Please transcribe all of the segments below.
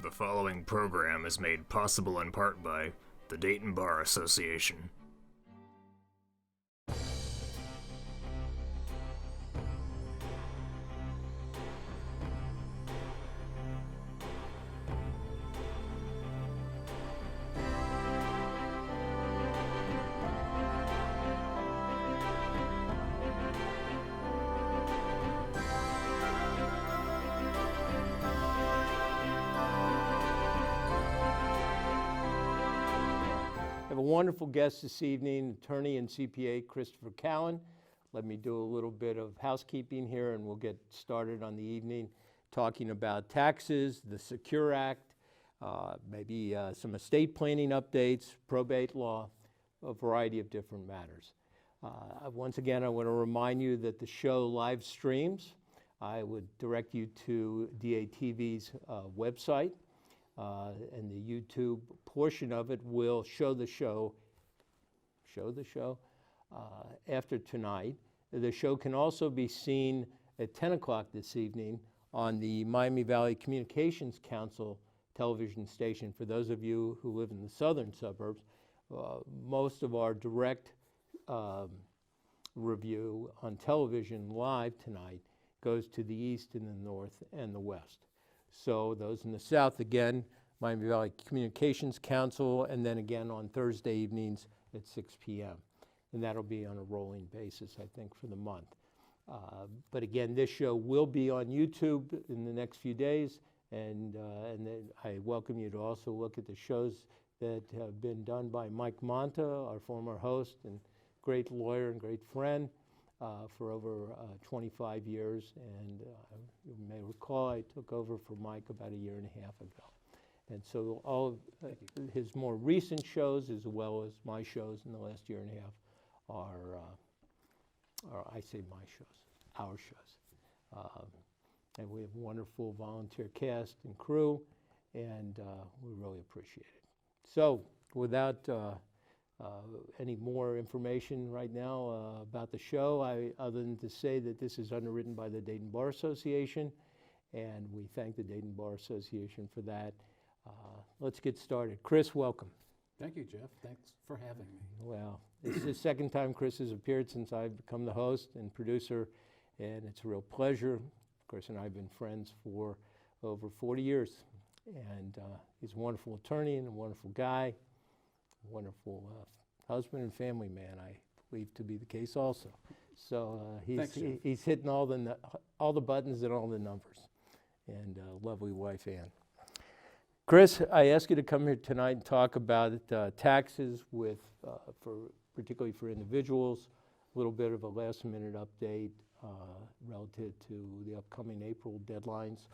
The following program is made possible in part by the Dayton Bar Association. I have a wonderful guest this evening, attorney and CPA Christopher Cowan. Let me do a little bit of housekeeping here and we'll get started on the evening talking about taxes, the Secure Act, maybe some estate planning updates, probate law, a variety of different matters. Once again, I want to remind you that the show live streams. I would direct you to DATV's website. And the YouTube portion of it will show the show after tonight. The show can also be seen at 10 o'clock this evening on the Miami Valley Communications Council television station. For those of you who live in the southern suburbs, most of our direct review on television live tonight goes to the east and the north and the west. So those in the south, again, Miami Valley Communications Council, and then again on Thursday evenings at 6 p.m. And that'll be on a rolling basis, I think, for the month. But again, this show will be on YouTube in the next few days, and then I welcome you to also look at the shows that have been done by Mike Monta, our former host and great lawyer and great friend. For over 25 years, and you may recall I took over for Mike about a year and a half ago. And so all of his more recent shows, as well as my shows in the last year and a half, are I say my shows, our shows. And we have a wonderful volunteer cast and crew, and we really appreciate it. So without any more information right now about the show, other than to say that this is underwritten by the Dayton Bar Association, and we thank the Dayton Bar Association for that. Let's get started. Chris, welcome. Thank you, Jeff. Thanks for having me. Well, it's the second time Chris has appeared since I've become the host and producer, and it's a real pleasure. Chris and I have been friends for over 40 years, and he's a wonderful attorney and a wonderful guy. Wonderful husband and family man, I believe to be the case also. So he's hitting all the buttons and all the numbers. And lovely wife, Ann. Chris, I asked you to come here tonight and talk about taxes particularly for individuals, a little bit of a last minute update relative to the upcoming April deadlines.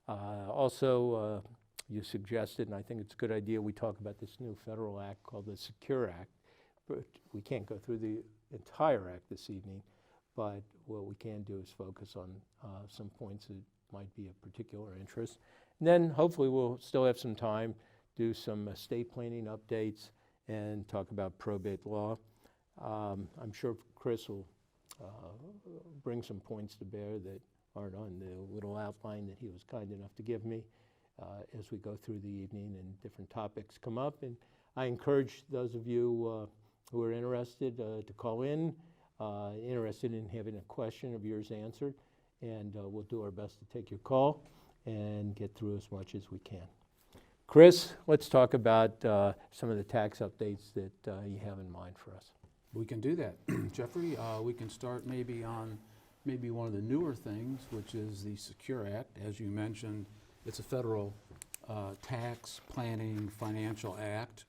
Also, you suggested, and I think it's a good idea, we talk about this new federal act called the Secure Act. But we can't go through the entire act this evening, but what we can do is focus on some points that might be of particular interest. And then hopefully we'll still have some time, do some estate planning updates and talk about probate law. I'm sure Chris will bring some points to bear that aren't on the little outline that he was kind enough to give me. As we go through the evening and different topics come up. And I encourage those of you who are interested to call in, interested in having a question of yours answered, and we'll do our best to take your call and get through as much as we can. Chris, let's talk about some of the tax updates that you have in mind for us. We can do that. Jeffrey, we can start maybe on one of the newer things, which is the Secure Act. As you mentioned, it's a federal tax planning financial act.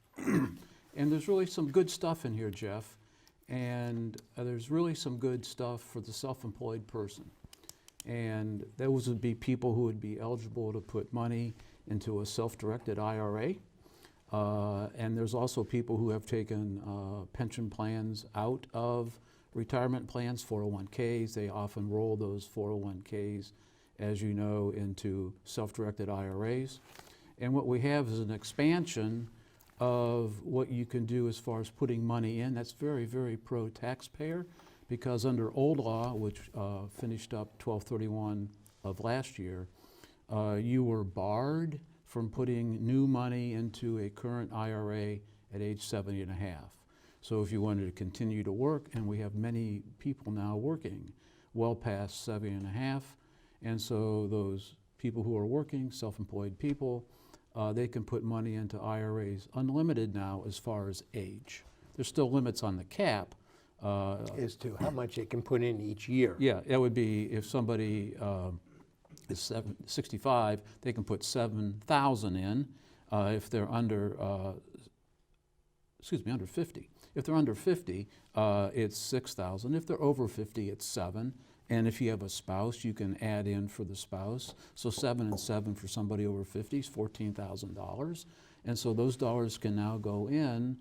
And there's really some good stuff in here, Jeff. And there's really some good stuff for the self-employed person. And those would be people who would be eligible to put money into a self-directed IRA. And there's also people who have taken pension plans out of retirement plans, 401ks. They often roll those 401ks, as you know, into self-directed IRAs. And what we have is an expansion of what you can do as far as putting money in. That's very, very pro-taxpayer, because under old law, which finished up 12/31 of last year, you were barred from putting new money into a current IRA at age 70 and a half. So if you wanted to continue to work, and we have many people now working well past 70 and a half, and so those people who are working, self-employed people, they can put money into IRAs unlimited now as far as age. There's still limits on the cap. As to how much they can put in each year. Yeah, that would be if somebody is 65, they can put 7,000 in. If they're under, under 50. If they're under 50, it's 6,000. If they're over 50, it's 7. And if you have a spouse, you can add in for the spouse. So 7 and 7 for somebody over 50 is $14,000. And so those dollars can now go in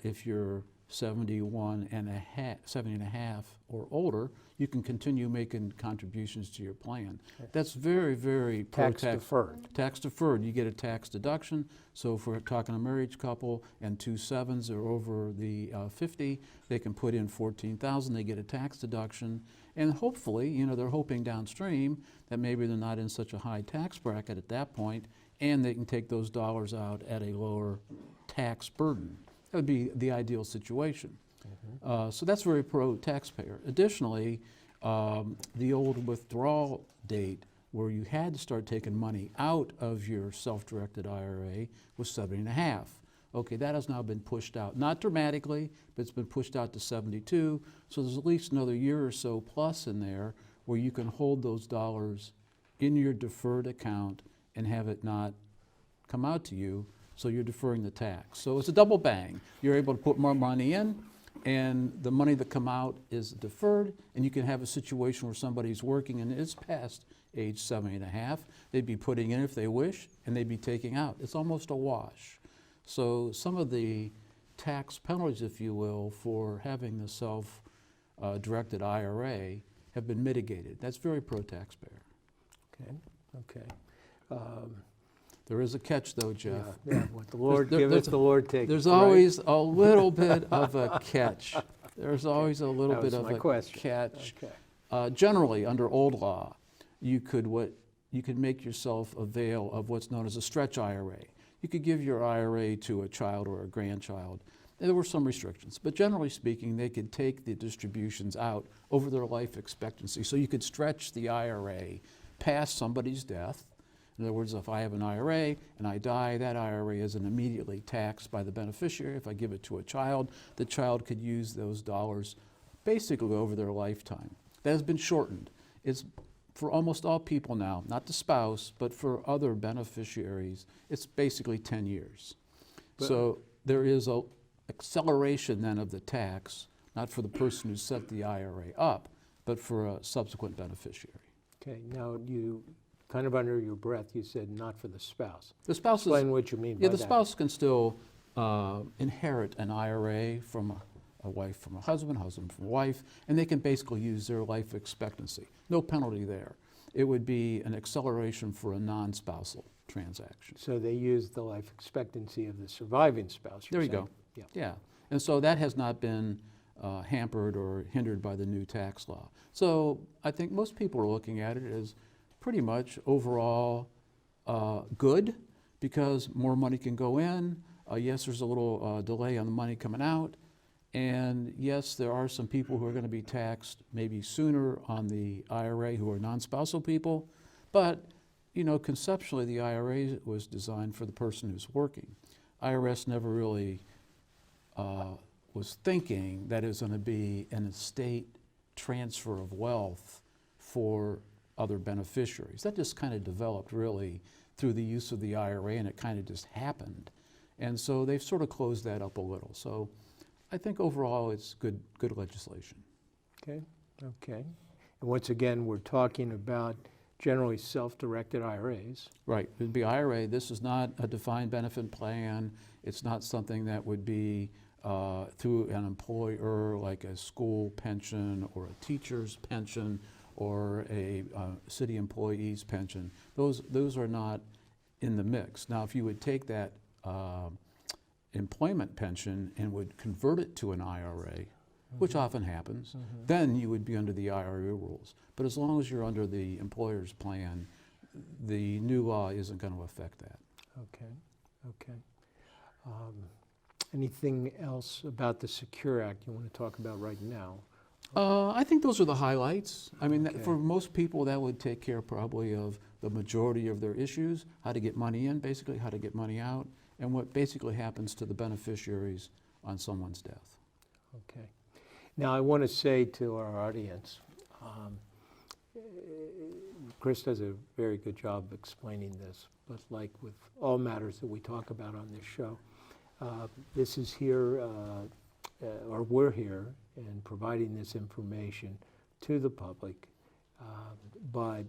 if you're 70 and a half or older, you can continue making contributions to your plan. That's very, very Tax deferred. Tax deferred. You get a tax deduction. So if we're talking a marriage couple and 2 sevens are over the 50, they can put in $14,000. They get a tax deduction, and hopefully, you know, they're hoping downstream that maybe they're not in such a high tax bracket at that point, and they can take those dollars out at a lower tax burden. That would be the ideal situation. So that's very pro-taxpayer. Additionally, the old withdrawal date where you had to start taking money out of your self-directed IRA was 70 and a half. Okay, that has now been pushed out, not dramatically, but it's been pushed out to 72. So there's at least another year or so plus in there where you can hold those dollars in your deferred account and have it not come out to you. So you're deferring the tax. So it's a double bang. You're able to put more money in, and the money that come out is deferred, and you can have a situation where somebody's working and is past age 70 and a half. They'd be putting in if they wish, and they'd be taking out. It's almost a wash. So some of the tax penalties, if you will, for having the self-directed IRA have been mitigated. That's very pro-taxpayer. Okay. There is a catch, though, Jeff. Yeah, what the Lord giveth, the Lord taketh. There's right? always a little bit of a catch. There's always a little That bit was of my a question. catch. Okay. Generally, under old law, you could make yourself avail of what's known as a stretch IRA. You could give your IRA to a child or a grandchild. There were some restrictions, but generally speaking, they could take the distributions out over their life expectancy. So you could stretch the IRA past somebody's death. In other words, if I have an IRA and I die, that IRA isn't immediately taxed by the beneficiary. If I give it to a child, the child could use those dollars basically over their lifetime. That has been shortened. It's for almost all people now, not the spouse, but for other beneficiaries, it's basically 10 years. So there is a acceleration then of the tax, not for the person who set the IRA up, but for a subsequent beneficiary. Okay, now you, kind of under your breath, you said not for the spouse. The spouse Explain what you mean by yeah, that. the spouse can still inherit an IRA from a wife from a husband from a wife, and they can basically use their life expectancy. No penalty there. It would be an acceleration for a non-spousal transaction. So they use the life expectancy of the surviving spouse. There you saying. go. Yeah. Yeah, and so that has not been hampered or hindered by the new tax law. So I think most people are looking at it as pretty much overall good, because more money can go in. Yes, there's a little delay on the money coming out. And yes, there are some people who are going to be taxed maybe sooner on the IRA who are non-spousal people. But, you know, conceptually, the IRA was designed for the person who's working. IRS never really was thinking that it was going to be an estate transfer of wealth for other beneficiaries. That just kind of developed really through the use of the IRA, and it kind of just happened. And so they've sort of closed that up a little. So I think overall it's good legislation. Okay. And once again, we're talking about generally self-directed IRAs. Right, it'd be IRA. This is not a defined benefit plan. It's not something that would be through an employer like a school pension or a teacher's pension or a city employee's pension. Those are not in the mix. Now, if you would take that employment pension and would convert it to an IRA, which often happens, then you would be under the IRA rules. But as long as you're under the employer's plan, the new law isn't going to affect that. Okay, okay. Anything else about the Secure Act you want to talk about right now? I think those are the highlights. I mean, Okay. for most people, that would take care probably of the majority of their issues, how to get money in, basically, how to get money out, and what basically happens to the beneficiaries on someone's death. Okay. Now, I want to say to our audience, Chris does a very good job of explaining this, but like with all matters that we talk about on this show, this is here, or we're here and providing this information to the public, but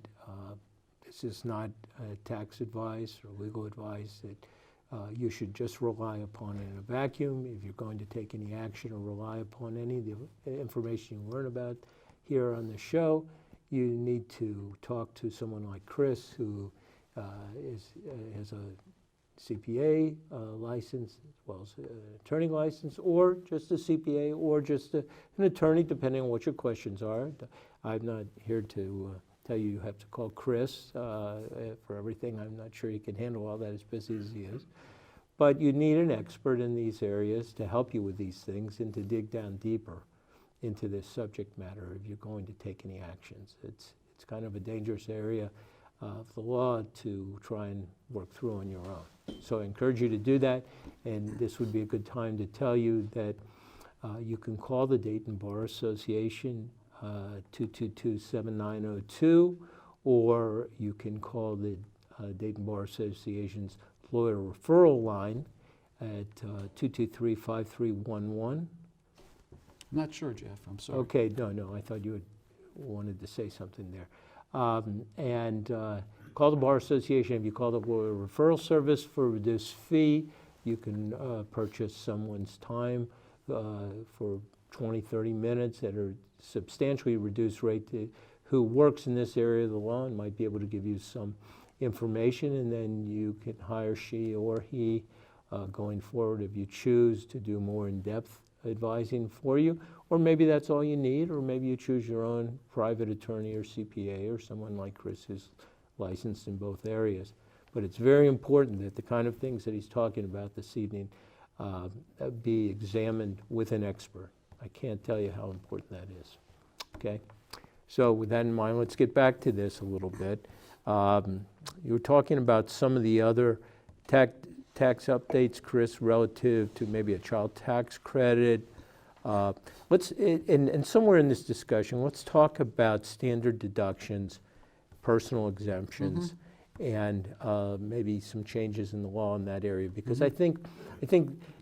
this is not tax advice or legal advice that you should just rely upon in a vacuum. If you're going to take any action or rely upon any of the information you learn about here on the show, you need to talk to someone like Chris, who has a CPA license, as well as an attorney license, or just a CPA, or just an attorney, depending on what your questions are. I'm not here to tell you you have to call Chris for everything. I'm not sure he can handle all that, as busy as he is. But you need an expert in these areas to help you with these things and to dig down deeper into this subject matter if you're going to take any actions. It's kind of a dangerous area of the law to try and work through on your own. So I encourage you to do that, and this would be a good time to tell you that you can call the Dayton Bar Association 222-7902, or you can call the Dayton Bar Association's lawyer referral line at 223-5311. I'm not sure, Jeff, I'm sorry. Okay, no, I thought you had wanted to say something there. Call the Bar Association. If you call the lawyer referral service for a reduced fee, you can purchase someone's time for 20, 30 minutes at a substantially reduced rate who works in this area of the law and might be able to give you some information, and then you can hire she or he going forward if you choose to do more in-depth advising for you, or maybe that's all you need, or maybe you choose your own private attorney or CPA or someone like Chris who's licensed in both areas. But it's very important that the kind of things that he's talking about this evening be examined with an expert. I can't tell you how important that is. Okay? So with that in mind, let's get back to this a little bit. You were talking about some of the other tax updates, Chris, relative to maybe a child tax credit. And somewhere in this discussion, let's talk about standard deductions, personal exemptions, and maybe some changes in the law in that area. Because I think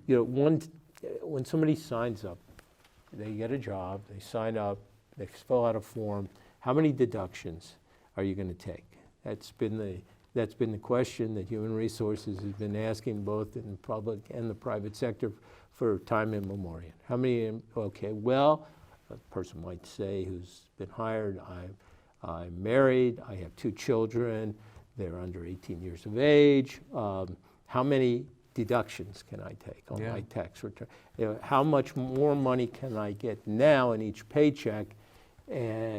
when somebody signs up, they get a job, they sign up, they fill out a form. How many deductions are you going to take? That's been the question that Human Resources has been asking, both in the public and the private sector, for time immemorial. How many? Okay, well, a person might say who's been hired, I'm married, I have 2 children, they're under 18 years of age. How many deductions can I take on my tax return? How much more money can I get now in each paycheck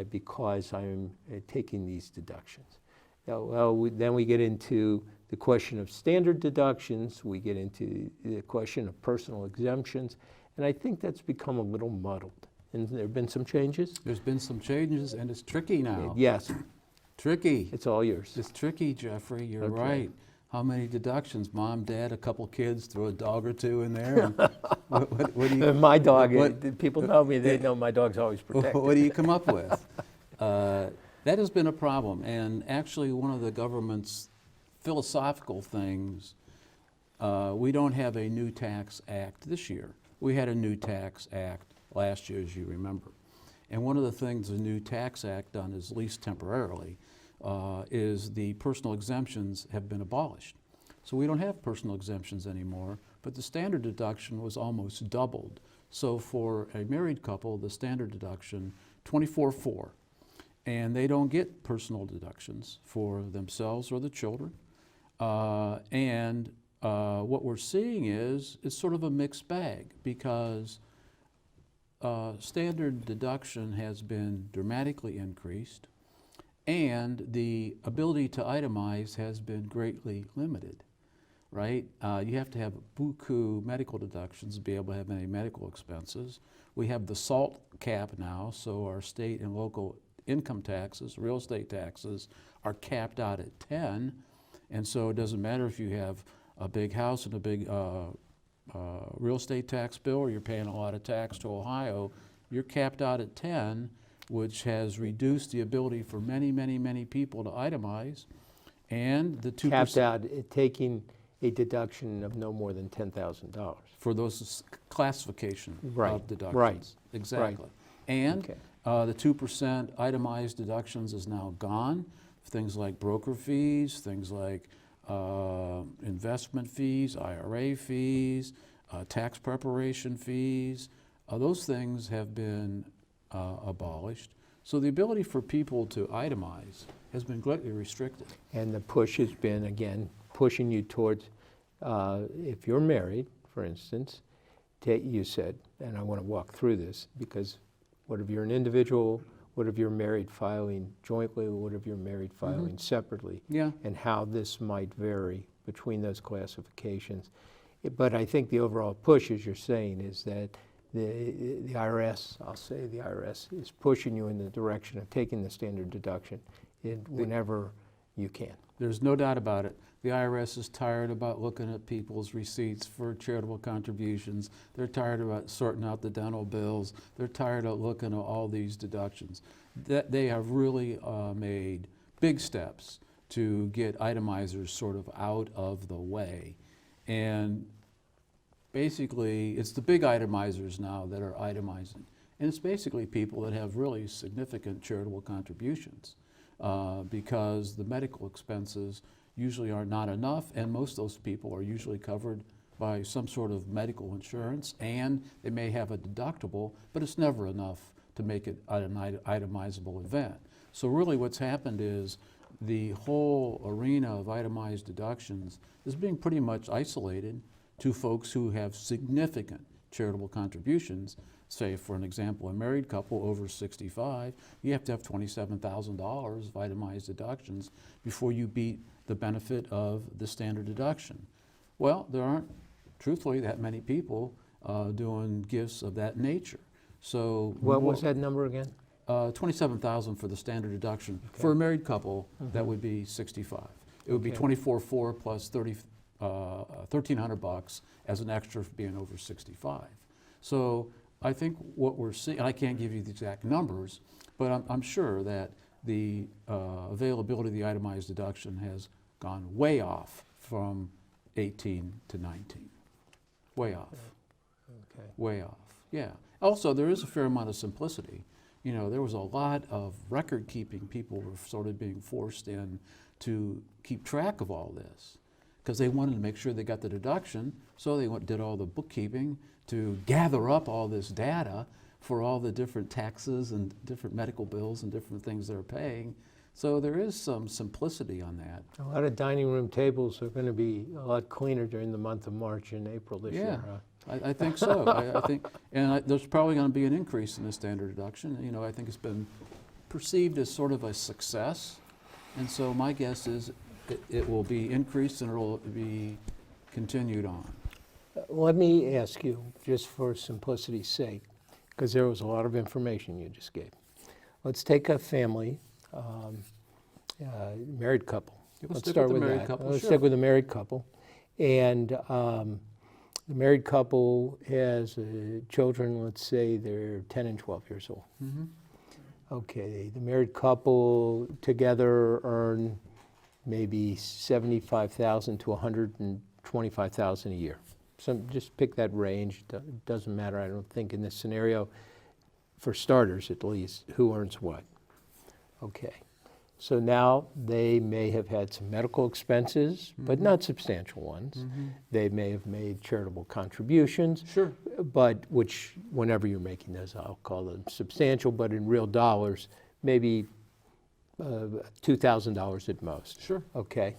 because I'm taking these deductions? Well, then we get into the question of standard deductions, we get into the question of personal exemptions, and I think that's become a little muddled. And there have been some changes? There's been some changes, and it's tricky now. Yes. Tricky. It's all yours. It's tricky, Jeffrey, you're Okay. right. How many deductions? Mom, dad, a couple kids, throw a dog or two in there? And what do you, My dog, people know me, they know my dog's always protected. what do you come up with? That has been a problem, and actually one of the government's philosophical things, we don't have a new tax act this year. We had a new tax act last year, as you remember. And one of the things the new tax act done, is at least temporarily, is the personal exemptions have been abolished. So we don't have personal exemptions anymore, but the standard deduction was almost doubled. So for a married couple, the standard deduction, $24,400. And they don't get personal deductions for themselves or the children. What we're seeing is it's sort of a mixed bag, because standard deduction has been dramatically increased, and the ability to itemize has been greatly limited, right? You have to have buku medical deductions to be able to have any medical expenses. We have the SALT cap now, so our state and local income taxes, real estate taxes, are capped out at 10, and so it doesn't matter if you have a big house and a big real estate tax bill, or you're paying a lot of tax to Ohio, you're capped out at 10, which has reduced the ability for many, many, many people to itemize, and the 2%. Capped out, taking a deduction of no more than $10,000. For those classification Right, of deductions. right, Exactly. And Okay. the 2% itemized deductions is now gone. Things like broker fees, things like investment fees, IRA fees, tax preparation fees, those things have been abolished. So the ability for people to itemize has been greatly restricted. And the push has been, again, pushing you towards, if you're married, for instance, you said, and I want to walk through this, because what if you're an individual, what if you're married filing jointly, what if you're married filing separately, Yeah. and how this might vary between those classifications. But I think the overall push, as you're saying, is that the IRS, I'll say the IRS, is pushing you in the direction of taking the standard deduction whenever you can. There's no doubt about it. The IRS is tired about looking at people's receipts for charitable contributions. They're tired about sorting out the dental bills. They're tired of looking at all these deductions. They have really made big steps to get itemizers sort of out of the way. And basically, it's the big itemizers now that are itemizing. And it's basically people that have really significant charitable contributions because the medical expenses usually are not enough, and most of those people are usually covered by some sort of medical insurance, and they may have a deductible, but it's never enough to make it an itemizable event. So really what's happened is the whole arena of itemized deductions is being pretty much isolated to folks who have significant charitable contributions. Say, for an example, a married couple over 65, you have to have $27,000 of itemized deductions before you beat the benefit of the standard deduction. Well, there aren't, truthfully, that many people doing gifts of that nature. So What was that number again? $27,000 for the standard deduction. Okay. For a married couple, that would be 65. It would be $24,400 plus $1,300 as an extra for being over 65. So I think what we're seeing, and I can't give you the exact numbers, but I'm sure that the availability of the itemized deduction has gone way off from 18 to 19. Way off. Okay. Way off, yeah. Also, there is a fair amount of simplicity. You know, there was a lot of record keeping. People were sort of being forced in to keep track of all this because they wanted to make sure they got the deduction, so they did all the bookkeeping to gather up all this data for all the different taxes and different medical bills and different things they're paying. So there is some simplicity on that. A lot of dining room tables are going to be a lot cleaner during the month of March and April this year. Huh? I think so. I think, and there's probably going to be an increase in the standard deduction. You know, I think it's been perceived as sort of a success, and so my guess is it will be increased and it will be continued on. Let me ask you, just for simplicity's sake, because there was a lot of information you just gave. Let's take a family, married couple. Let's start with that. Let's stick with a married couple. And the married couple has children, let's say they're 10 and 12 years old. Mm-hmm. Okay, the married couple together earn maybe $75,000 to $125,000 a year. So just pick that range. It doesn't matter, I don't think, in this scenario, for starters at least, who earns what. Okay, so now they may have had some medical expenses, but not substantial ones. Mm-hmm. They may have made charitable contributions, Sure. but which, whenever you're making those, I'll call them substantial, but in real dollars, maybe $2,000 at most. Sure. Okay,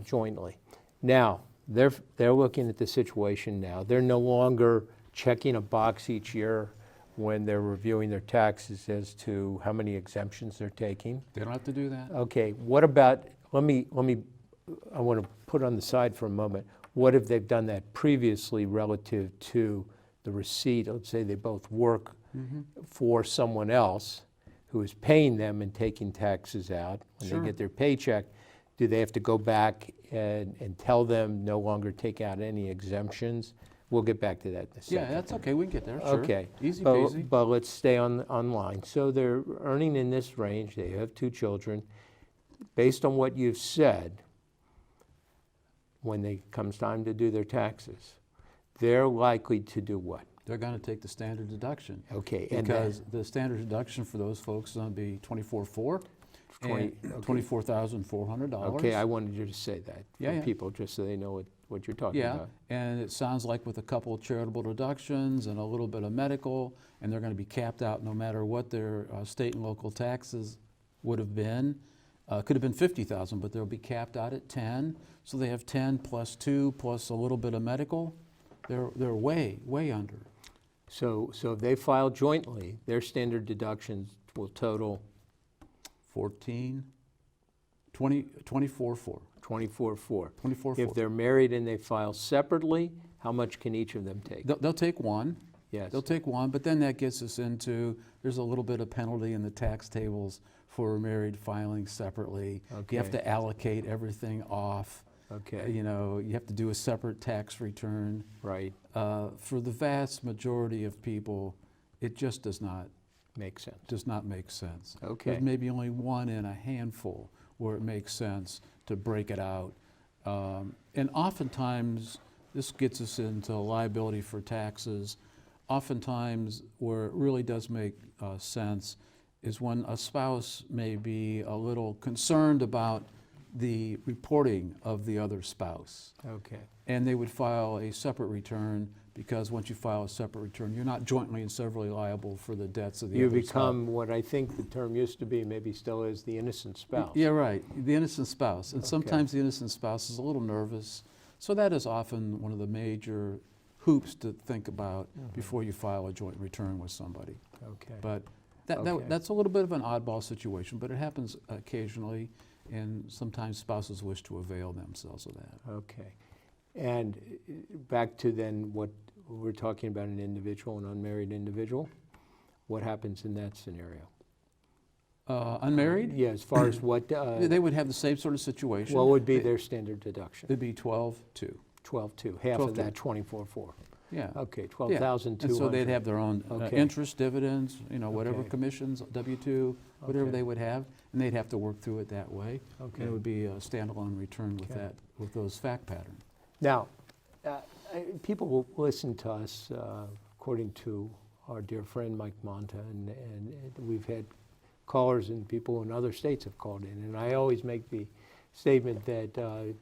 jointly. Now, they're looking at the situation now. They're no longer checking a box each year when they're reviewing their taxes as to how many exemptions they're taking. They don't have to do that? Okay, what about, I want to put on the side for a moment, what if they've done that previously relative to the receipt? Let's say they both work for someone else who is paying them and taking taxes out. When Sure. they get their paycheck, do they have to go back and tell them no longer take out any exemptions? We'll get back to that in a second. Yeah, that's okay, we can get there, sure. Okay. Easy But- peasy. But let's stay online. So they're earning in this range, they have 2 children. Based on what you've said, when it comes time to do their taxes, they're likely to do what? They're gonna take the standard deduction. Okay, and then- Because the standard deduction for those folks is gonna be 24,400 okay. and $24,400. Okay, I wanted you to say that Yeah, for yeah. people, just so they know what you're talking Yeah, about. and it sounds like with a couple of charitable deductions and a little bit of medical, and they're gonna be capped out no matter what their state and local taxes would have been. Could have been 50,000, but they'll be capped out at 10. So they have 10 plus 2 plus a little bit of medical. They're way under. So if they file jointly, their standard deductions will total 14, 20, 24,400. 24,400. 24,400. If they're married and they file separately, how much can each of them take? They'll take one. Yes. They'll take one, but then that gets us into, there's a little bit of penalty in the tax tables for married filing separately. You have Okay. to allocate everything off. Okay, You know, you have to do a separate tax return. right, For the vast majority of people, it just does not makes sense. make sense. Okay. There's maybe only one in a handful where it makes sense to break it out. And oftentimes, this gets us into liability for taxes. Oftentimes, where it really does make sense is when a spouse may be a little concerned about the reporting of the other spouse. Okay, And they would file a separate return, because once you file a separate return, you're not jointly and severally liable for the debts of the you other spouse. become what I think the term used to be, maybe still is, the innocent spouse. Yeah, right, the innocent spouse. And Okay. sometimes the innocent spouse is a little nervous. So that is often one of the major hoops to think about before you file a joint return with somebody. Okay, But Okay. that's a little bit of an oddball situation, but it happens occasionally, and sometimes spouses wish to avail themselves of that. okay. And back to then what we're talking about, an individual, an unmarried individual, what happens in that scenario? Unmarried? Yeah, as far as what, They would have the same sort of situation. what would be They- their standard deduction? It'd be 12,200. 12,200, half 12,200. of that 24,400. Yeah. Okay, Yeah. 12,200. And so they'd have their own Okay. interest, dividends, whatever Okay. commissions, W-2, whatever Okay. they would have, and they'd have to work through it that way. Okay. And it would be a standalone return with Okay. that, with those fact patterns. Now, people will listen to us, according to our dear friend Mike Monta, and we've had callers and people in other states have called in. And I always make the statement that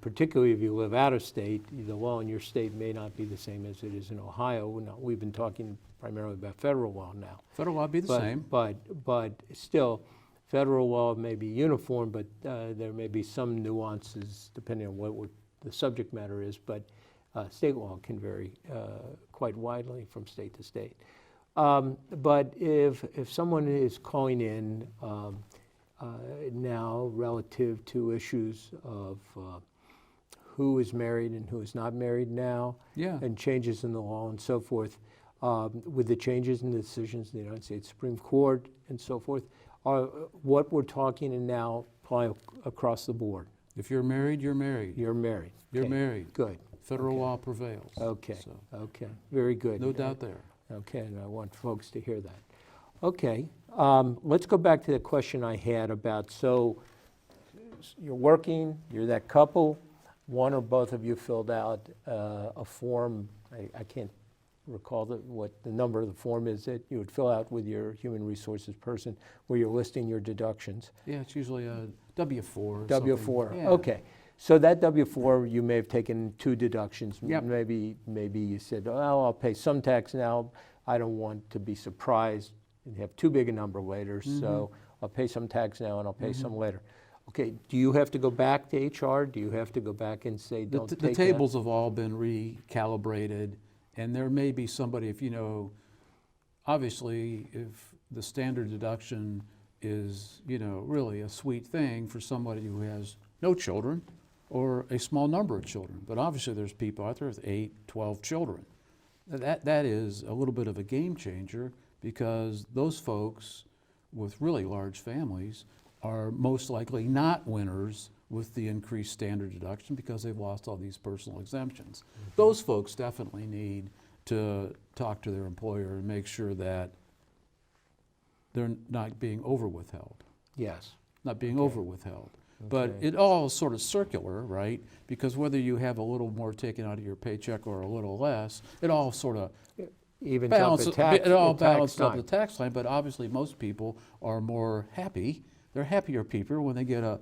particularly if you live out of state, the law in your state may not be the same as it is in Ohio. We've been talking primarily about federal law now. Federal law would be the same. But still, federal law may be uniform, but there may be some nuances depending on what the subject matter is. But state law can vary quite widely from state to state. But if someone is calling in now relative to issues of who is married and who is not married now, Yeah. and changes in the law and so forth, with the changes in the decisions in the United States Supreme Court and so forth, what we're talking in now apply across the board. If you're married, you're married. You're married. You're Okay, married. Good. Federal Okay. law prevails. Okay. So, Okay. Very good. no doubt there. Okay, and I want folks to hear that. Okay, let's go back to the question I had about, so you're working, you're that couple, one or both of you filled out a form, I can't recall what the number of the form is that you would fill out with your human resources person, where you're listing your deductions. Yeah, it's usually a W-4 or W-4, something. Yeah. okay. So that W-4, you may have taken 2 deductions. Yep. Maybe you said, well, I'll pay some tax now. I don't want to be surprised and have too big a number later, so I'll pay some tax now and I'll pay some later. Okay, do you have to go back to HR? Do you have to go back and say, don't take The that? tables have all been recalibrated, and there may be somebody, if obviously, if the standard deduction is, really a sweet thing for somebody who has no children or a small number of children, but obviously there's people out there with 8, 12 children. That is a little bit of a game changer, because those folks with really large families are most likely not winners with the increased standard deduction, because they've lost all these personal exemptions. Those folks definitely need to talk to their employer and make sure that they're not being over withheld. Yes. Not being Okay. over withheld. But Okay. it all is sort of circular, right? Because whether you have a little more taken out of your paycheck or a little less, it all sort of Evens up balances, the tax. it all the tax balances up time. the tax line, but obviously most people are more happy. They're happier people when they get a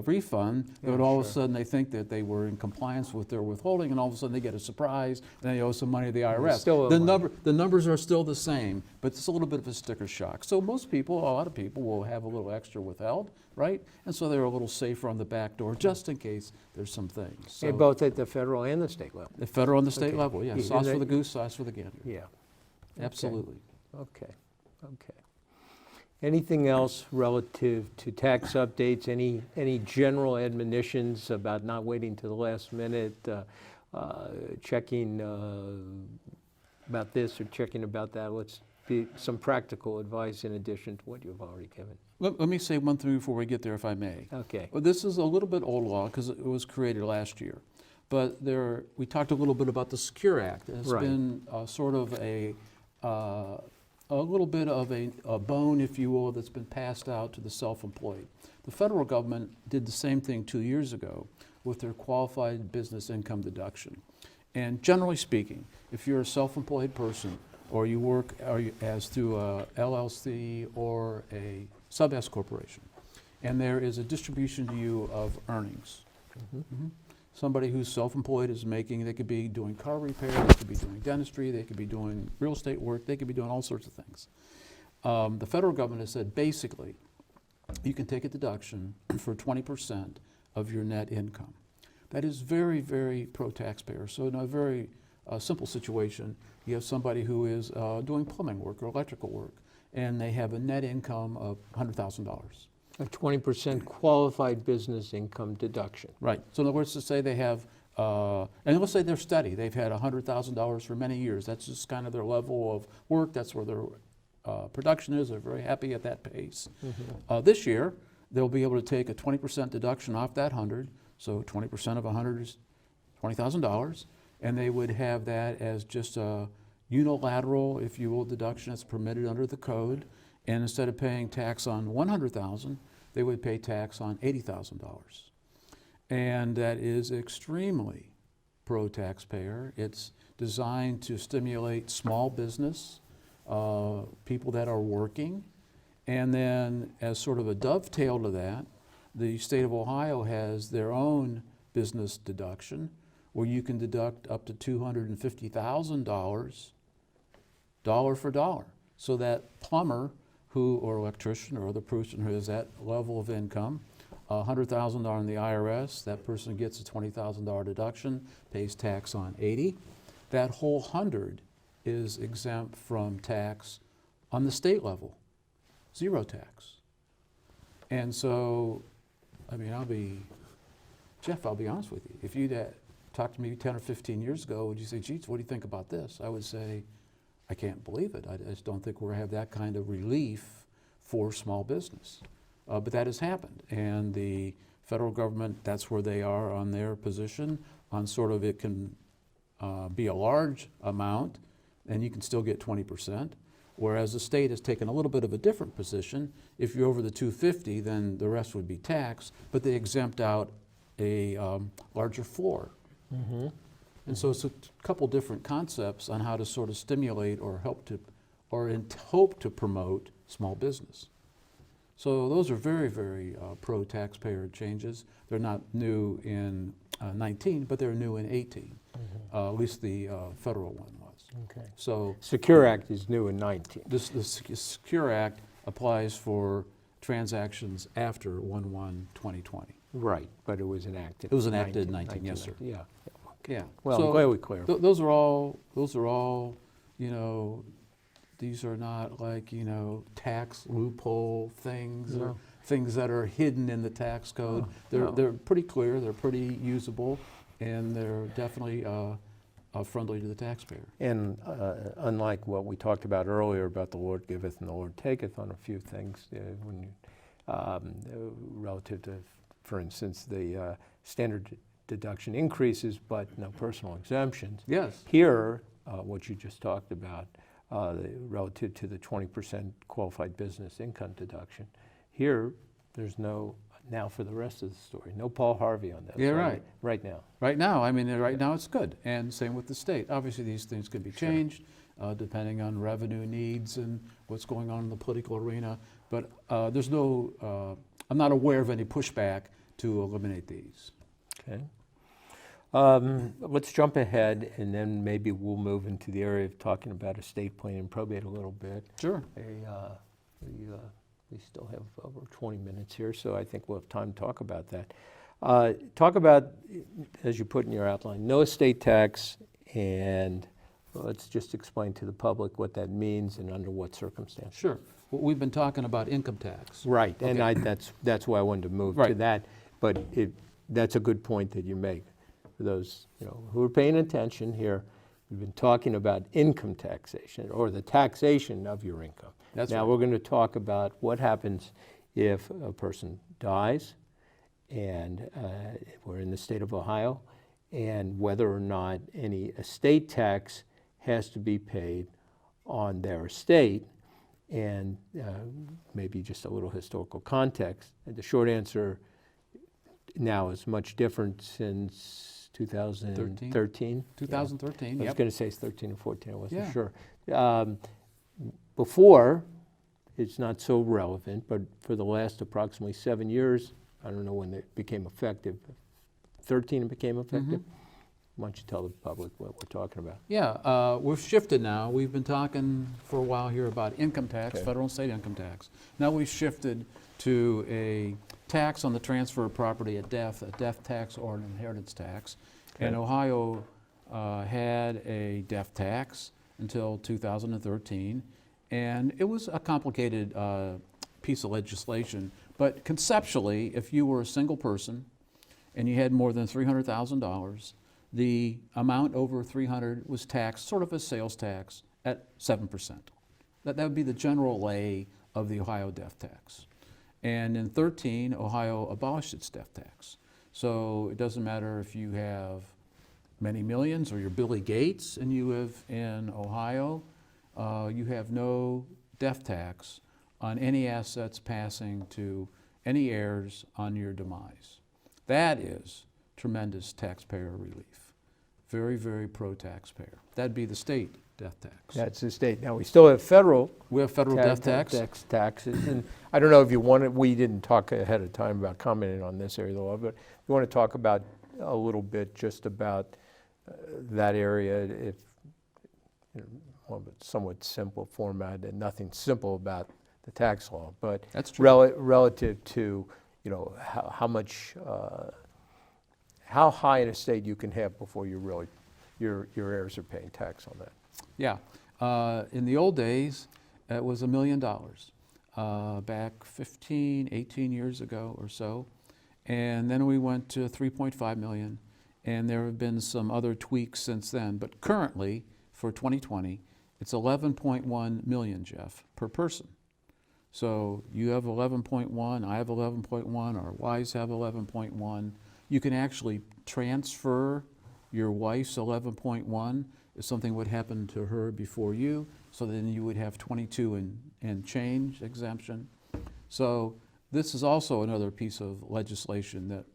refund, Yeah, but all of a sure. sudden they think that they were in compliance with their withholding, and all of a sudden they get a surprise, and they owe some money to the IRS. still owe The money. the numbers are still the same, but it's a little bit of a sticker shock. So most people, a lot of people, will have a little extra withheld, right? And so they're a little safer on the back door, just in case there's some things. And So both at the federal and the state level. the federal and the state Okay. level, yeah. Yeah, Sauce and for the that- goose, sauce for the gander. Yeah. Absolutely. Okay. Okay. Anything else relative to tax updates? Any general admonitions about not waiting to the last minute, checking about this or checking about that? Let's be some practical advice in addition to what you've already given. Let me say one thing before we get there, if I may. Okay. Well, this is a little bit old law because it was created last year. But we talked a little bit about the Secure Act. It's Right. been sort of a little bit of a bone, if you will, that's been passed out to the self-employed. The federal government did the same thing 2 years ago with their qualified business income deduction. And generally speaking, if you're a self-employed person, or you work as through a LLC or a sub-S corporation, and there is a distribution to you of earnings. Somebody who's self-employed is making, they could be doing car repair, they could be doing dentistry, they could be doing real estate work, they could be doing all sorts of things. The federal government has said, basically, you can take a deduction for 20% of your net income. That is very, very pro-taxpayer. So in a very simple situation, you have somebody who is doing plumbing work or electrical work, and they have a net income of $100,000. A 20% qualified business income deduction. Right. So in other words, to say they have, and let's say they're steady, they've had $100,000 for many years. That's just kind of their level of work. That's where their production is. They're very happy at that pace. This year, they'll be able to take a 20% deduction off that 100. So 20% of 100 is $20,000, and they would have that as just a unilateral, if you will, deduction that's permitted under the code. And instead of paying tax on $100,000, they would pay tax on $80,000. And that is extremely pro-taxpayer. It's designed to stimulate small business, people that are working. And then as sort of a dovetail to that, the state of Ohio has their own business deduction where you can deduct up to $250,000 dollar for dollar. So that plumber or electrician or other person who has that level of income, $100,000 in the IRS, that person gets a $20,000 deduction, pays tax on 80. That whole 100 is exempt from tax on the state level, zero tax. And so, I mean, Jeff, I'll be honest with you. If you'd talked to me 10 or 15 years ago, would you say, geez, what do you think about this? I would say, I can't believe it. I just don't think we're going to have that kind of relief for small business. But that has happened. And the federal government, that's where they are on their position on sort of it can be a large amount and you can still get 20%. Whereas the state has taken a little bit of a different position. If you're over the 250, then the rest would be taxed, but they exempt out a larger floor. And so it's a couple different concepts on how to sort of stimulate or hope to promote small business. So those are very, very pro-taxpayer changes. They're not new in 19, but they're new in 18. At least the federal one was. Okay. So Secure Act is new in 19. the Secure Act applies for transactions after 1/1/2020. Right, but it was enacted. It was enacted in 19, yes, sir. Yeah. Yeah. Well, So I'm glad we clarified. those are all, you know, These are not like, tax loophole things or No. things that are hidden in the tax code. No. They're pretty clear, they're pretty usable, and they're definitely friendly to the taxpayer. And unlike what we talked about earlier about the Lord giveth and the Lord taketh on a few things, when you, relative to, for instance, the standard deduction increases, but no personal exemptions. Yes. Here, what you just talked about, relative to the 20% qualified business income deduction, here, there's no, now for the rest of the story, no Paul Harvey on that. Yeah, right. Right now. Right now, right now it's good, and same with the state. Obviously, these things can be changed depending on revenue needs and what's going on in the political arena, but there's no, I'm not aware of any pushback to eliminate these. Okay. Let's jump ahead, and then maybe we'll move into the area of talking about estate planning and probate a little bit. Sure. We still have over 20 minutes here, so I think we'll have time to talk about that. Talk about, as you put in your outline, no estate tax, and let's just explain to the public what that means and under what circumstances. Sure. Well, we've been talking about income tax. Right, and Okay. that's why I wanted to move to Right. that, but that's a good point that you make. For those who are paying attention here, we've been talking about income taxation, or the taxation of your income. That's Now right. we're going to talk about what happens if a person dies, and we're in the state of Ohio, and whether or not any estate tax has to be paid on their estate, and maybe just a little historical context. And the short answer now is much different since 2013. 2013, I was yep. going to say it's 13 or 14, I wasn't Yeah. sure. Before, it's not so relevant, but for the last approximately 7 years, I don't know when it became effective. 13 it became effective? Why don't you tell the public what we're talking about? Yeah, we've shifted now. We've been talking for a while here about income tax, Okay. federal and state income tax. Now we've shifted to a tax on the transfer of property at death, a death tax or an inheritance tax. And Okay. Ohio had a death tax until 2013, and it was a complicated piece of legislation. But conceptually, if you were a single person and you had more than $300,000, the amount over 300 was taxed, sort of a sales tax, at 7%. That would be the general lay of the Ohio death tax. And in 13, Ohio abolished its death tax. So it doesn't matter if you have many millions or you're Billy Gates and you live in Ohio, you have no death tax on any assets passing to any heirs on your demise. That is tremendous taxpayer relief. Very, very pro-taxpayer. That'd be the state death tax. That's the state. Now, we still have federal We have federal death tax. taxes, and I don't know if you want to, we didn't talk ahead of time about commenting on this area of the law, but you want to talk about a little bit just about that area, if well, somewhat simple format, and nothing simple about the tax law, but That's true. relative to how much, how high an estate you can have before you really your heirs are paying tax on that. Yeah. In the old days, it was $1 million, back 15, 18 years ago or so. And then we went to 3.5 million, and there have been some other tweaks since then. But currently, for 2020, it's 11.1 million, Jeff, per person. So you have 11.1, I have 11.1, our wives have 11.1. You can actually transfer your wife's 11.1 if something would happen to her before you, so then you would have 22 and change exemption. So this is also another piece of legislation that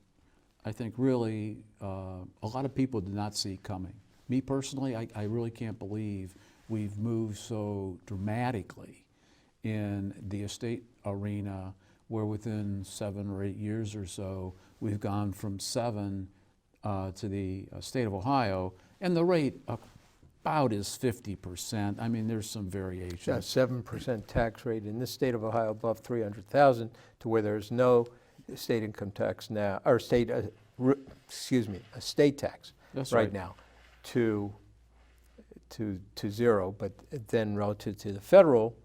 I think really a lot of people did not see coming. Me personally, I really can't believe we've moved so dramatically in the estate arena, where within 7 or 8 years or so, we've gone from 7 to the state of Ohio, and the rate about is 50%. I mean, there's some variations. Yeah, 7% tax rate in this state of Ohio above 300,000, to where there's no state income tax now, or state, estate tax That's right right. now, to to zero, but then relative to the federal,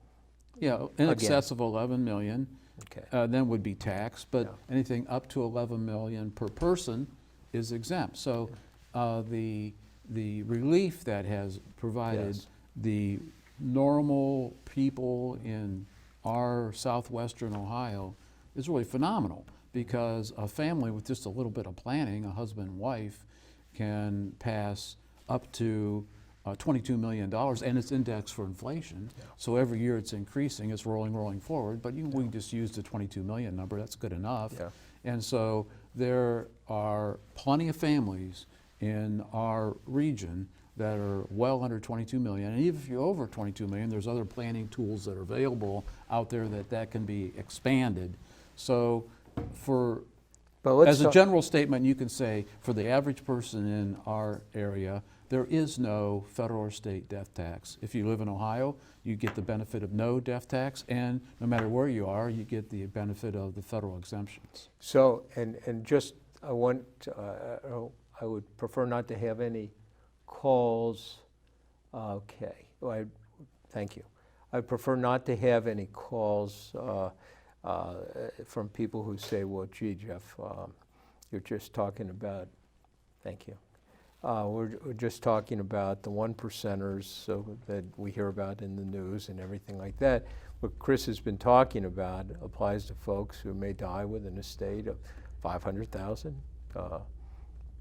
Yeah, in excess of 11 million, okay. then would be taxed, but Yeah. anything up to 11 million per person is exempt. So the relief that has provided Yes. the normal people in our southwestern Ohio is really phenomenal, because a family with just a little bit of planning, a husband and wife, can pass up to $22 million, and it's indexed for inflation. Yeah. So every year it's increasing, it's rolling forward, but we can just use the 22 million number, that's good enough. Yeah. And so there are plenty of families in our region that are well under 22 million. And even if you're over 22 million, there's other planning tools that are available out there that can be expanded. So as a general statement, you can say for the average person in our area, there is no federal or state death tax. If you live in Ohio, you get the benefit of no death tax, and no matter where you are, you get the benefit of the federal exemptions. So, and just, I would prefer not to have any calls, okay, thank you. I prefer not to have any calls from people who say, well, gee, Jeff, you're just talking about, thank you. We're just talking about the 1%ers so that we hear about in the news and everything like that. What Chris has been talking about applies to folks who may die with an estate of $500,000,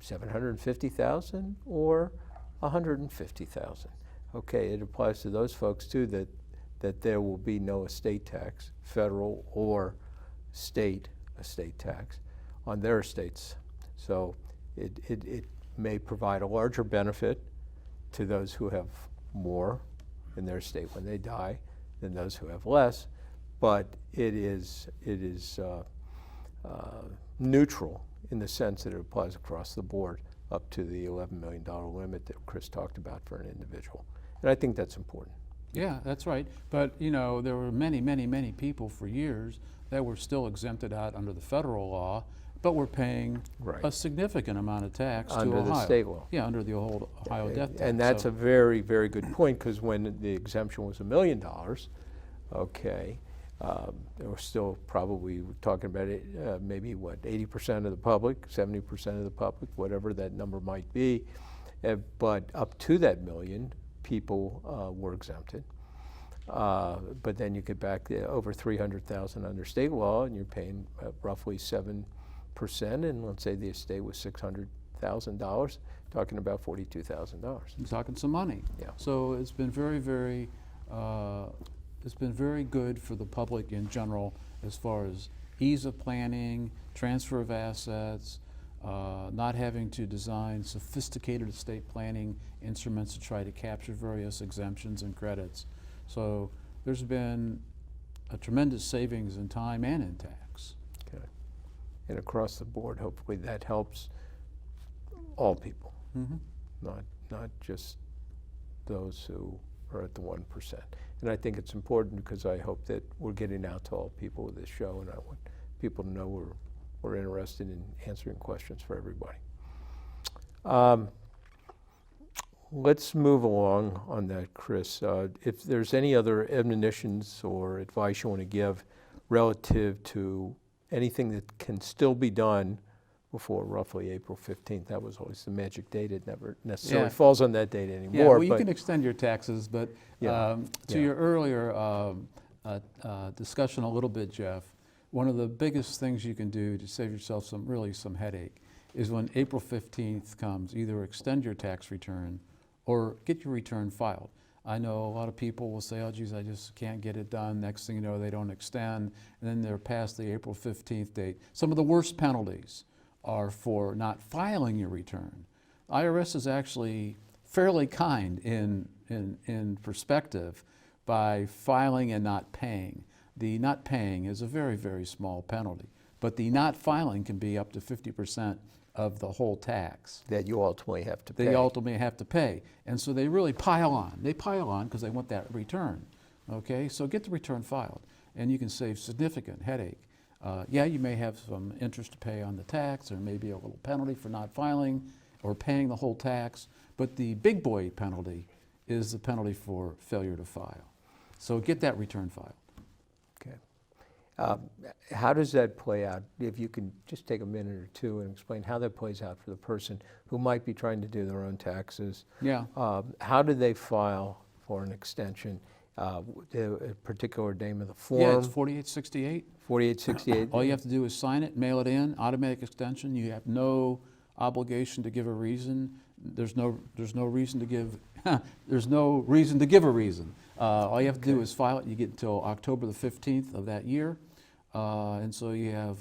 $750,000, or $150,000. Okay, it applies to those folks too, that there will be no estate tax, federal or state estate tax on their estates. So it may provide a larger benefit to those who have more in their estate when they die than those who have less, but it is neutral in the sense that it applies across the board up to the $11 million limit that Chris talked about for an individual. And I think that's important. Yeah, that's right. But you know, there were many people for years that were still exempted out under the federal law, but were paying a significant amount of tax to Ohio. Under the state law. Yeah, under the old Ohio death tax. And that's a very, very good point, because when the exemption was $1 million, okay, there were still probably talking about it, maybe what, 80% of the public, 70% of the public, whatever that number might be. But up to that million, people were exempted. But then you get back over 300,000 under state law, and you're paying roughly 7%, and let's say the estate was $600,000, talking about $42,000. You're talking some money. Yeah. So it's been very good for the public in general as far as ease of planning, transfer of assets, not having to design sophisticated estate planning instruments to try to capture various exemptions and credits. So there's been a tremendous savings in time and in tax. Okay. And across the board, hopefully that helps all people, not just those who are at the 1%. And I think it's important because I hope that we're getting out to all people with this show, and I want people to know we're interested in answering questions for everybody. Let's move along on that, Chris. If there's any other admonitions or advice you want to give relative to anything that can still be done before roughly April 15th. That was always the magic date. It never necessarily falls on that date anymore. Yeah, well, you can extend your taxes, but to your earlier discussion a little bit, Jeff, one of the biggest things you can do to save yourself some headache is when April 15th comes, either extend your tax return or get your return filed. I know a lot of people will say, oh geez, I just can't get it done. Next thing you know, they don't extend, and then they're past the April 15th date. Some of the worst penalties are for not filing your return. IRS is actually fairly kind in perspective by filing and not paying. The not paying is a very, very small penalty, but the not filing can be up to 50% of the whole tax. That you ultimately have to pay. They ultimately have to pay. And so they really pile on. They pile on because they want that return. Okay, so get the return filed and you can save significant headache. Yeah, you may have some interest to pay on the tax, or maybe a little penalty for not filing or paying the whole tax, but the big boy penalty is the penalty for failure to file. So get that return filed. Okay. How does that play out? If you can just take a minute or two and explain how that plays out for the person who might be trying to do their own taxes. Yeah. How do they file for an extension? A particular name of the form? Yeah, it's 4868. 4868? All you have to do is sign it, mail it in, automatic extension. You have no obligation to give a reason. There's no reason to give, there's no reason to give a reason. All you have to do is file it. You get until October the 15th of that year. And so you have,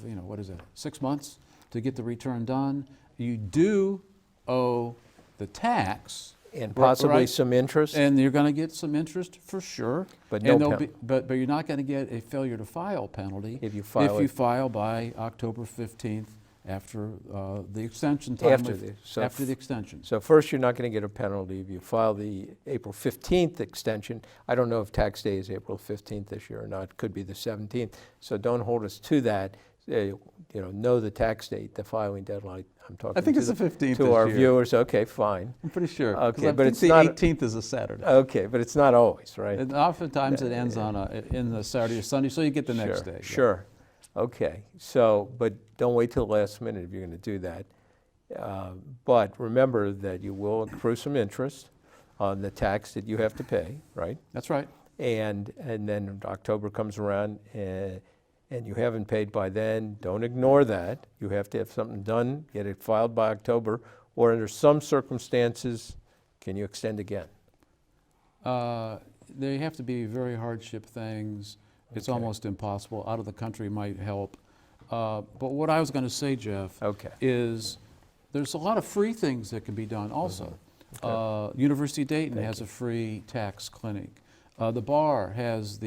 6 months to get the return done. You do owe the tax. And possibly right? some interest? And you're going to get some interest for sure. But and no but you're not going to get a failure to file penalty if you file by October 15th after the extension time. After the extension. So first, you're not going to get a penalty if you file the April 15th extension. I don't know if tax day is April 15th this year or not. It could be the 17th. So don't hold us to that. Know the tax date, the filing deadline. I'm talking. I think it's the 15th to our viewers. Okay, fine. I'm pretty sure. Okay, but it's the 18th is a Saturday. Okay, but it's not always, right? And oftentimes it ends in the Saturday or Sunday, so you get the next day. Sure. Okay. So, but don't wait till the last minute if you're going to do that. But remember that you will accrue some interest on the tax that you have to pay, right? That's right. And then October comes around and you haven't paid by then. Don't ignore that. You have to have something done, get it filed by October, or under some circumstances, can you extend again? They have to be very hardship things. It's almost impossible. Out of the country might help. But what I was going to say, Jeff, is there's a lot of free things that can be done also. University of Dayton has a free tax clinic. The bar has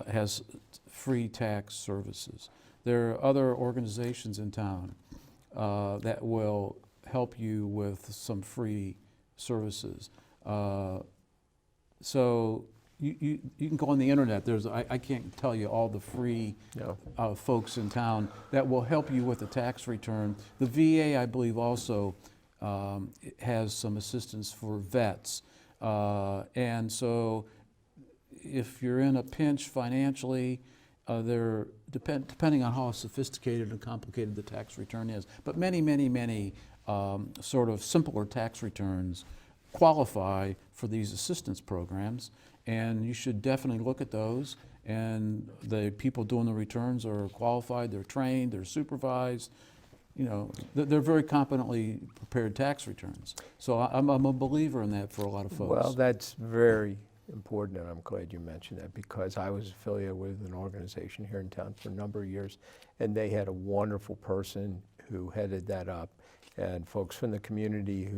has free tax services. There are other organizations in town that will help you with some free services. So you can go on the internet. I can't tell you all the free folks in town that will help you with the tax return. The VA, I believe, also has some assistance for vets. And so if you're in a pinch financially, depending on how sophisticated and complicated the tax return is, but many sort of simpler tax returns qualify for these assistance programs, and you should definitely look at those. And the people doing the returns are qualified, they're trained, they're supervised. They're very competently prepared tax returns. So I'm a believer in that for a lot of folks. Well, that's very important, and I'm glad you mentioned that, because I was affiliated with an organization here in town for a number of years, and they had a wonderful person who headed that up, and folks from the community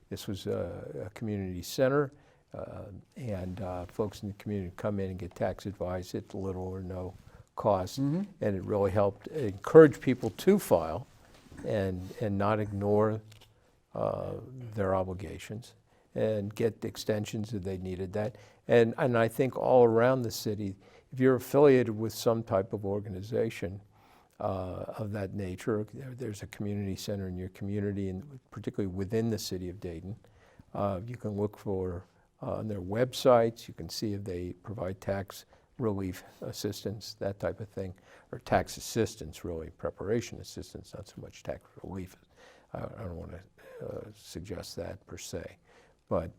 this was a community center, and folks in the community come in and get tax advice at little or no cost, and it really helped encourage people to file and not ignore their obligations and get the extensions if they needed that. And I think all around the city, if you're affiliated with some type of organization of that nature, there's a community center in your community, and particularly within the city of Dayton, you can look for on their websites, you can see if they provide tax relief assistance, that type of thing, or tax assistance, really, preparation assistance, not so much tax relief. I don't want to suggest that per se. But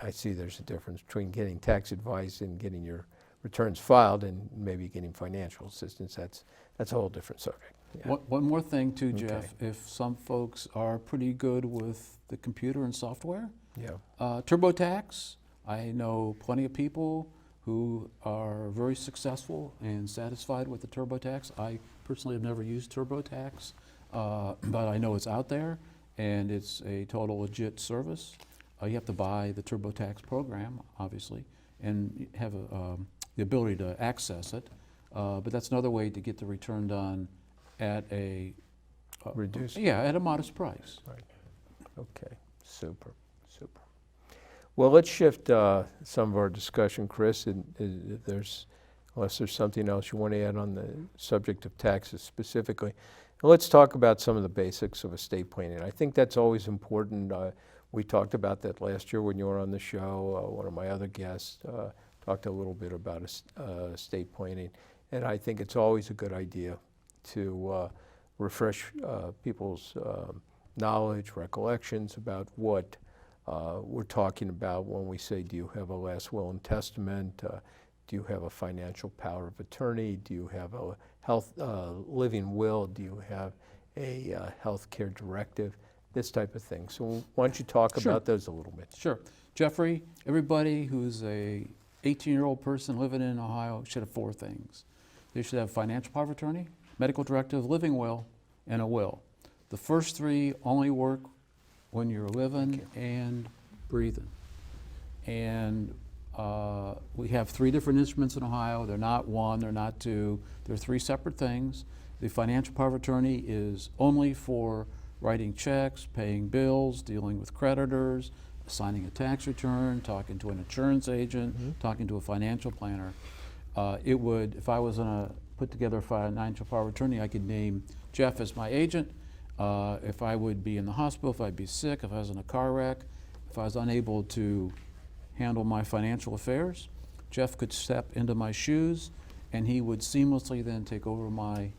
I see there's a difference between getting tax advice and getting your returns filed and maybe getting financial assistance. That's a whole different subject. Yeah. One more thing too, Jeff. If some folks are pretty good with the computer and software, TurboTax, I know plenty of people who are very successful and satisfied with the TurboTax. I personally have never used TurboTax, but I know it's out there and it's a total legit service. You have to buy the TurboTax program, obviously, and have the ability to access it. But that's another way to get the return done at a reduced. at a modest price. Right. Okay. Super. Well, let's shift some of our discussion, Chris. Unless there's something else you want to add on the subject of taxes specifically, let's talk about some of the basics of estate planning. I think that's always important. We talked about that last year when you were on the show. One of my other guests talked a little bit about estate planning. And I think it's always a good idea to refresh people's knowledge, recollections about what we're talking about when we say, do you have a last will and testament? Do you have a financial power of attorney? Do you have a living will? Do you have a health care directive? This type of thing. So why don't you talk about those a little bit? Sure. Jeffrey, everybody who's a 18-year-old person living in Ohio should have 4 things. They should have financial power of attorney, medical directive, living will, and a will. The first 3 only work when you're living and breathing. And we have 3 different instruments in Ohio. They're not 1, they're not 2. They're 3 separate things. The financial power of attorney is only for writing checks, paying bills, dealing with creditors, signing a tax return, talking to an insurance agent, talking to a financial planner. It would, if I was going to put together a financial power of attorney, I could name Jeff as my agent. If I would be in the hospital, if I'd be sick, if I was in a car wreck, if I was unable to handle my financial affairs, Jeff could step into my shoes and he would seamlessly then take over my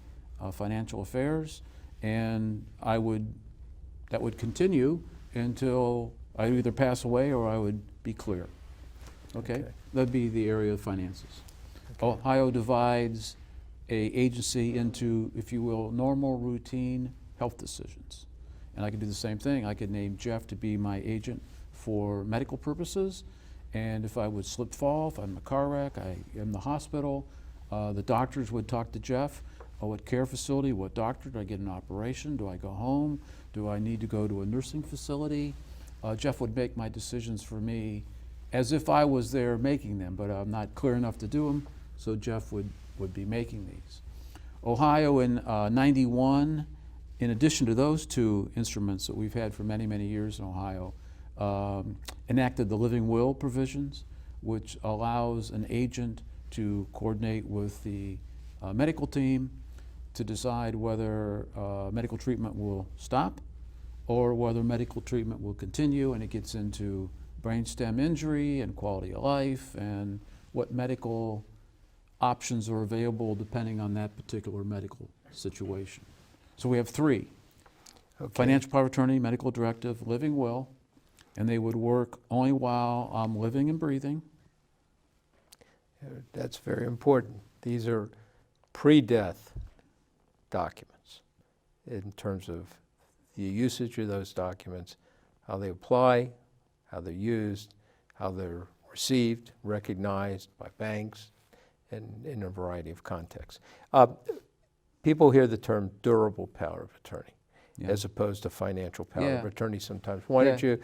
financial affairs, and that would continue until I either pass away or I would be clear. Okay? That'd be the area of finances. Ohio divides an agency into, if you will, normal, routine health decisions. And I could do the same thing. I could name Jeff to be my agent for medical purposes, and if I would slip fall, if I'm in a car wreck, I am in the hospital, the doctors would talk to Jeff. What care facility, what doctor, do I get an operation, do I go home, do I need to go to a nursing facility? Jeff would make my decisions for me as if I was there making them, but I'm not clear enough to do them, so Jeff would be making these. Ohio in 91, in addition to those 2 instruments that we've had for many, many years in Ohio, enacted the living will provisions, which allows an agent to coordinate with the medical team to decide whether medical treatment will stop or whether medical treatment will continue, and it gets into brainstem injury and quality of life and what medical options are available depending on that particular medical situation. So we have 3. Financial power of attorney, medical directive, living will, and they would work only while I'm living and breathing. That's very important. These are pre-death documents in terms of the usage of those documents, how they apply, how they're used, how they're received, recognized by banks, and in a variety of contexts. People hear the term durable power of attorney as opposed to financial power of attorney sometimes. Why don't you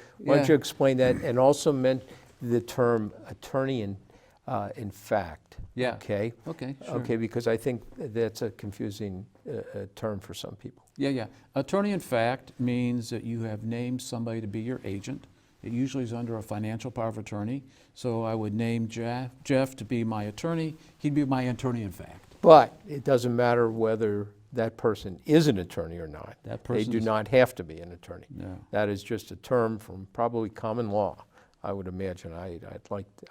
explain that, and also meant the term attorney in fact. Okay. Okay, sure. Okay, because I think that's a confusing term for some people. Attorney in fact means that you have named somebody to be your agent. It usually is under a financial power of attorney. So I would name Jeff to be my attorney. He'd be my attorney in fact. But it doesn't matter whether that person is an attorney or not. They do not have to be an attorney. No. That is just a term from probably common law, I would imagine. I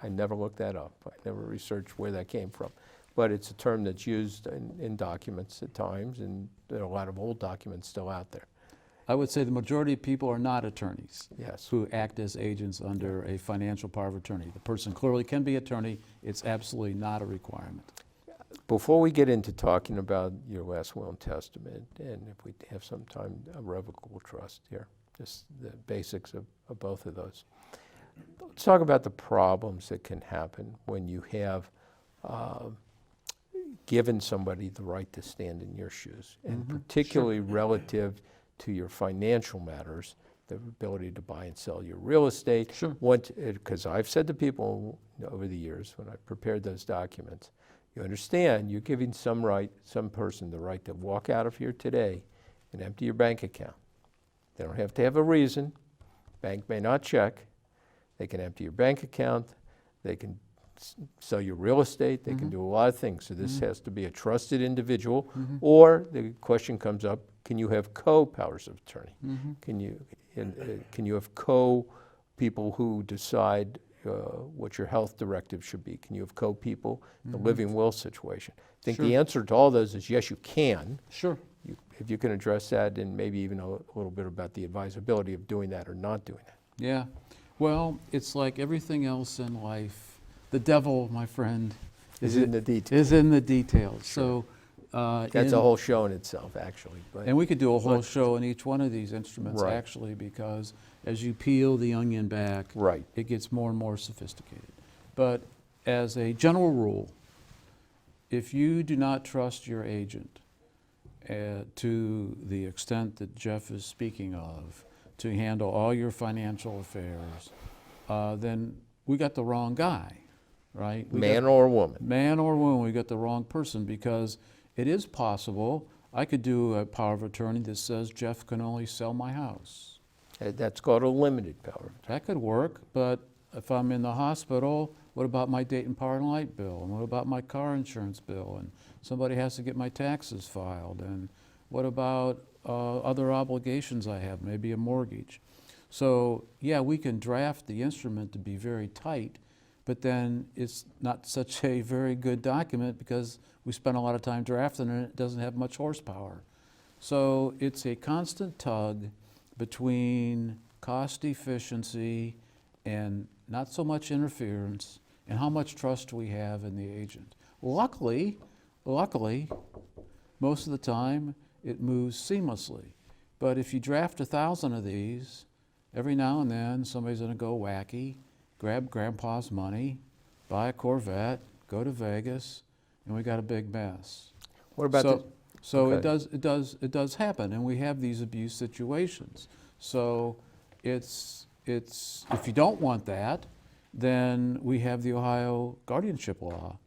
never looked that up. I never researched where that came from. But it's a term that's used in documents at times, and there are a lot of old documents still out there. I would say the majority of people are not attorneys Yes. who act as agents under a financial power of attorney. The person clearly can be attorney. It's absolutely not a requirement. Before we get into talking about your last will and testament, and if we have some time, a revocable trust here, just the basics of both of those. Let's talk about the problems that can happen when you have given somebody the right to stand in your shoes, and particularly relative to your financial matters, the ability to buy and sell your real estate. Sure. Because I've said to people over the years when I prepared those documents, you understand you're giving some person the right to walk out of here today and empty your bank account. They don't have to have a reason. Bank may not check. They can empty your bank account. They can sell your real estate. They can do a lot of things. So this has to be a trusted individual. Or the question comes up, can you have co-powers of attorney? can you have co-people who decide what your health directive should be? Can you have co-people in the living will situation? I think the answer to all those is yes, you can. Sure. If you can address that, and maybe even a little bit about the advisability of doing that or not doing that. Yeah. Well, it's like everything else in life. The devil, my friend, Is in the details. is in the details. So That's a whole show in itself, actually. But and we could do a whole show on each one of these instruments, Right. actually, because as you peel the onion back, Right. it gets more and more sophisticated. But as a general rule, if you do not trust your agent to the extent that Jeff is speaking of, to handle all your financial affairs, then we got the wrong guy, right? man or woman. Man or woman, we got the wrong person, because it is possible I could do a power of attorney that says Jeff can only sell my house. That's called a limited power. That could work, but if I'm in the hospital, what about my Dayton Power and Light bill? And what about my car insurance bill? And somebody has to get my taxes filed. And what about other obligations I have, maybe a mortgage? So yeah, we can draft the instrument to be very tight, but then it's not such a very good document because we spent a lot of time drafting it and it doesn't have much horsepower. So it's a constant tug between cost efficiency and not so much interference and how much trust we have in the agent. Luckily, most of the time it moves seamlessly. But if you draft 1,000 of these, every now and then somebody's gonna go wacky, grab grandpa's money, buy a Corvette, go to Vegas, and we got a big mess. What about So okay. it does happen, and we have these abuse situations. So it's if you don't want that, then we have the Ohio guardianship law.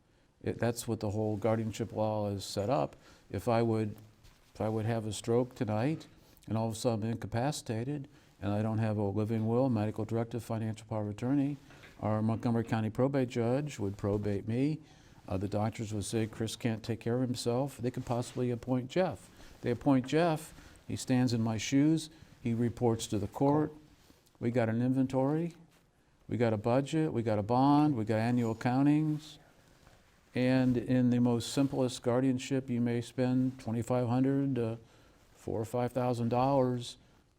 That's what the whole guardianship law is set up. If I would have a stroke tonight, and all of a sudden I'm incapacitated, and I don't have a living will, medical directive, financial power of attorney, our Montgomery County probate judge would probate me. The doctors would say Chris can't take care of himself. They could possibly appoint Jeff. They appoint Jeff. He stands in my shoes. He reports to the court. We got an inventory. We got a budget. We got a bond. We got annual countings. And in the most simplest guardianship, you may spend $2,500 to $4,000 or $5,000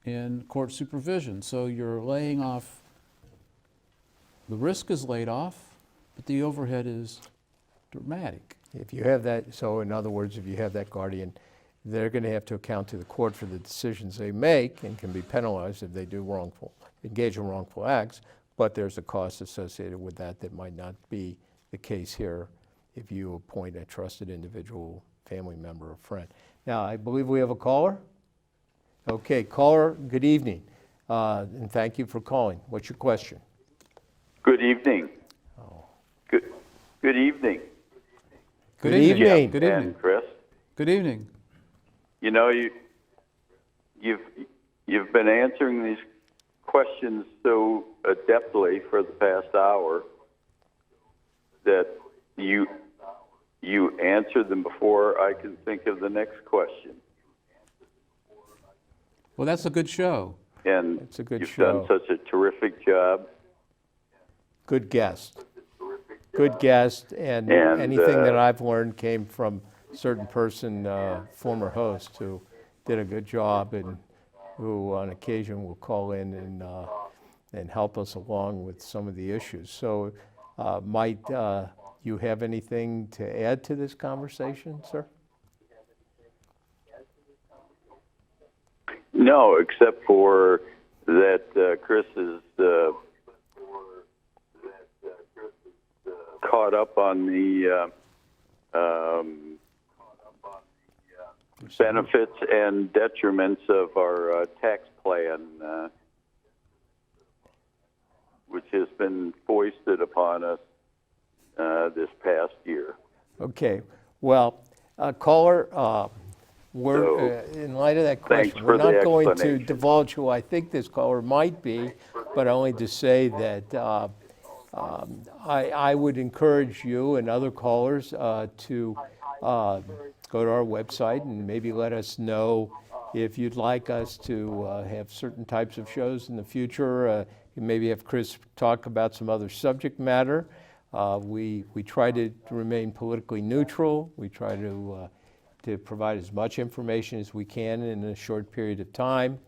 in court supervision. So you're laying off. The risk is laid off, but the overhead is dramatic. If you have that, so in other words, if you have that guardian, they're going to have to account to the court for the decisions they make and can be penalized if they do engage in wrongful acts, but there's a cost associated with that that might not be the case here if you appoint a trusted individual, family member, or friend. Now, I believe we have a caller. Okay, caller, good evening, and thank you for calling. What's your question? Good evening. Oh. Good evening. Good evening. Good evening. And Chris. Good evening. You know, you've been answering these questions so adeptly for the past hour that you answered them before I can think of the next question. Well, that's a good show. And It's a good you've show. done such a terrific job. Good guest. Good guest, and anything that I've learned came from a certain person, former host, who did a good job and who on occasion will call in and help us along with some of the issues. So might you have anything to add to this conversation, sir? No, except for that Chris is caught up on the benefits and detriments of our tax plan, which has been foisted upon us this past year. Okay. Well, caller, we're in light of that thanks question, for we're the not going to explanation. divulge who I think this caller might be, but only to say that I would encourage you and other callers to go to our website and maybe let us know If you'd like us to have certain types of shows in the future, you maybe have Chris talk about some other subject matter. We try to remain politically neutral. We try to provide as much information as we can in a short period of time.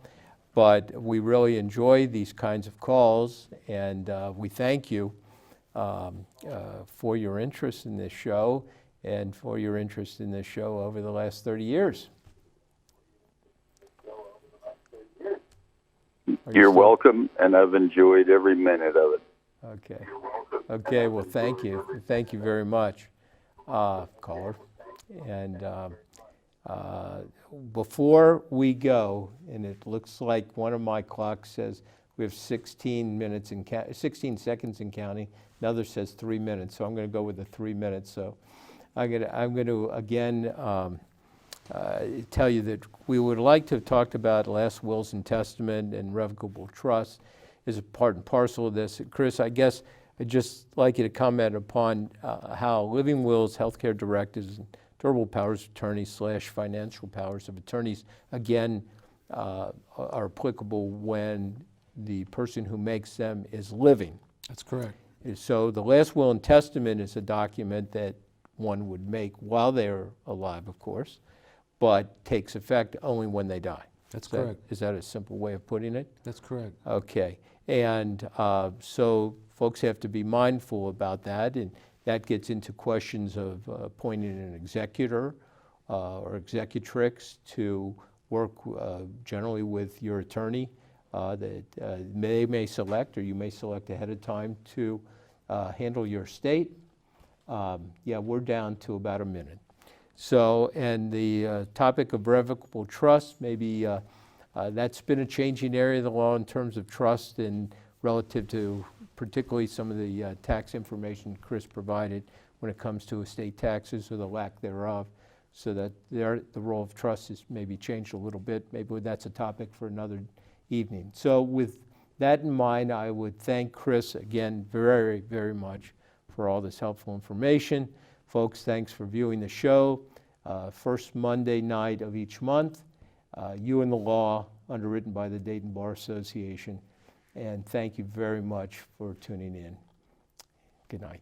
But we really enjoy these kinds of calls, and we thank you for your interest in this show and for your interest in this show over the last 30 years. You're welcome, and I've enjoyed every minute of it. Okay. Okay, well, thank you. Thank you very much, caller. And before we go, and it looks like one of my clocks says we have 16 minutes and 16 seconds in counting. Another says 3 minutes, so I'm going to go with the 3 minutes. So I'm going to again tell you that we would like to have talked about last wills and testament and revocable trust is a part and parcel of this. Chris, I guess I'd just like you to comment upon how living wills, healthcare directives, and durable powers of attorney / financial powers of attorneys, again, are applicable when the person who makes them is living. That's correct. So the last will and testament is a document that one would make while they're alive, of course, but takes effect only when they die. That's correct. Is that a simple way of putting it? That's correct. Okay. And so folks have to be mindful about that, and that gets into questions of appointing an executor or executrix to work generally with your attorney that they may select, or you may select ahead of time to handle your estate. Yeah, we're down to about a minute. So, and the topic of revocable trust, maybe that's been a changing area of the law in terms of trust and relative to particularly some of the tax information Chris provided when it comes to estate taxes or the lack thereof, so that the role of trust is maybe changed a little bit. Maybe that's a topic for another evening. So with that in mind, I would thank Chris again very, very much for all this helpful information. Folks, thanks for viewing the show. First Monday night of each month, You and the Law, underwritten by the Dayton Bar Association. And thank you very much for tuning in. Good night.